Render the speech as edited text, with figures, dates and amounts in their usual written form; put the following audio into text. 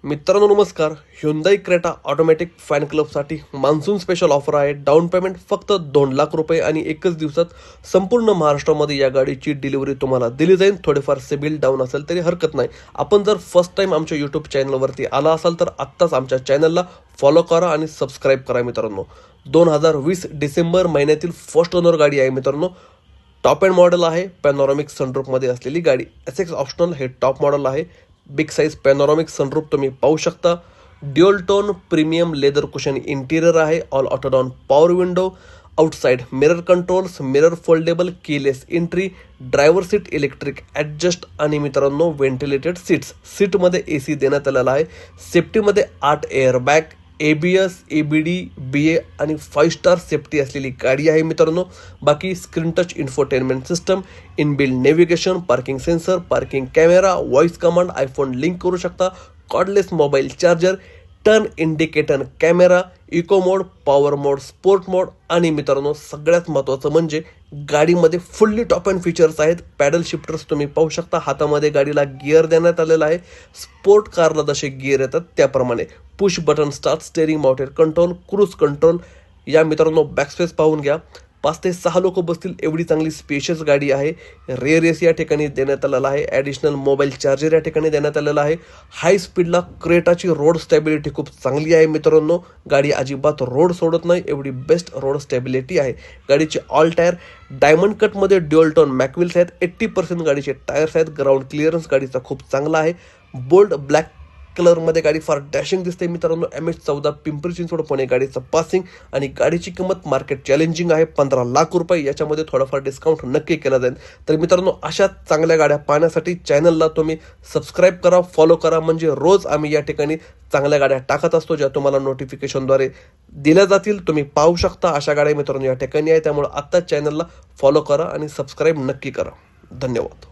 मित्रांनो नमस्कार. Hyundai Creta automatic fan क्लबसाठी मान्सून स्पेशल ऑफर आहे. डाऊन पेमेंट फक्त 2,00,000 रुपये आणि एकच दिवसात संपूर्ण महाराष्ट्रामध्ये या गाडीची डिलिव्हरी तुम्हाला दिली जाईल. थोडेफार सिबिल डाऊन असेल तरी हरकत नाही. आपण जर फर्स्ट टाइम आमच्या यूट्यूब चॅनलवरती आला असाल तर आत्ताच आमच्या चॅनलला फॉलो करा आणि सबस्क्राईब करा मित्रांनो. 2020 डिसेंबर महिन्यातील फर्स्ट ओनर गाडी आहे मित्रांनो. टॉप एंड मॉडेल आहे. पॅनोरामिक सनरूफमध्ये असलेली गाडी. एसएक्स ऑप्शनल हे टॉप मॉडेल आहे. बिग साईज पॅनोरामिक सनरूफ तुम्ही पाहू शकता. Dual tone premium leather cushion interior आहे. All auto down power window. Outside mirror controls, mirror foldable, keyless entry, driver seat electric adjust आणि मित्रांनो व्हेंटिलेटेड सीट्स. सीटमध्ये AC देण्यात आलेला आहे. सेफ्टीमध्ये 8 एअरबॅग, ABS, ABD, BA आणि 5 स्टार सेफ्टी असलेली गाडी आहे मित्रांनो. बाकी screen touch infotainment system, inbuilt navigation, parking sensor, parking camera, voice command, iPhone link करू शकता, cordless mobile charger, turn indicator camera, eco mode, power mode, sport mode आणि मित्रांनो सगळ्यात महत्त्वाचं म्हणजे गाडीमध्ये फुल्ली टॉप अँड फीचर्स आहेत. पॅडल शिफ्टर्स तुम्ही पाहू शकता. हातामध्ये गाडीला गिअर देण्यात आलेला आहे. स्पोर्ट कारला जसे गिअर येतात त्याप्रमाणे. Push button start, steering mounted control, cruise control. या मित्रांनो बॅकस्पेस पाहून घ्या. 5 ते 6 लोक बसतील एवढी चांगली स्पेशियस गाडी आहे. रेअर AC या ठिकाणी देण्यात आलेला आहे. ॲडिशनल मोबाईल चार्जर या ठिकाणी देण्यात आलेला आहे. हाय स्पीडला क्रेटाची रोड स्टॅबिलिटी खूप चांगली आहे मित्रांनो. गाडी अजिबात रोड सोडत नाही एवढी बेस्ट रोड स्टॅबिलिटी आहे. गाडीचे ऑल टायर डायमंड कटमध्ये ड्युअल टोन मॅकविल्स आहेत. 80% गाडीचे टायर्स आहेत. ग्राउंड क्लिअरन्स गाडीचा खूप चांगला आहे. बोल्ड ब्लॅक कलरमध्ये गाडी फार डॅशिंग दिसते मित्रांनो. MH14 पिंपरी चिंचवड पुणे गाडीचं पासिंग आणि गाडीची किंमत मार्केट चॅलेंजिंग आहे 15,00,000 रुपये. याच्यामध्ये थोडाफार डिस्काउंट नक्की केला जाईल. तर मित्रांनो अशा चांगल्या गाड्या पाहण्यासाठी चॅनलला तुम्ही सबस्क्राईब करा, फॉलो करा. म्हणजे रोज आम्ही या ठिकाणी चांगल्या गाड्या टाकत असतो ज्या तुम्हाला नोटिफिकेशनद्वारे दिल्या जातील. तुम्ही पाहू शकता अशा गाड्या मित्रांनो या ठिकाणी आहे. त्यामुळे आत्ताच चॅनलला फॉलो करा आणि सबस्क्राईब नक्की करा. धन्यवाद.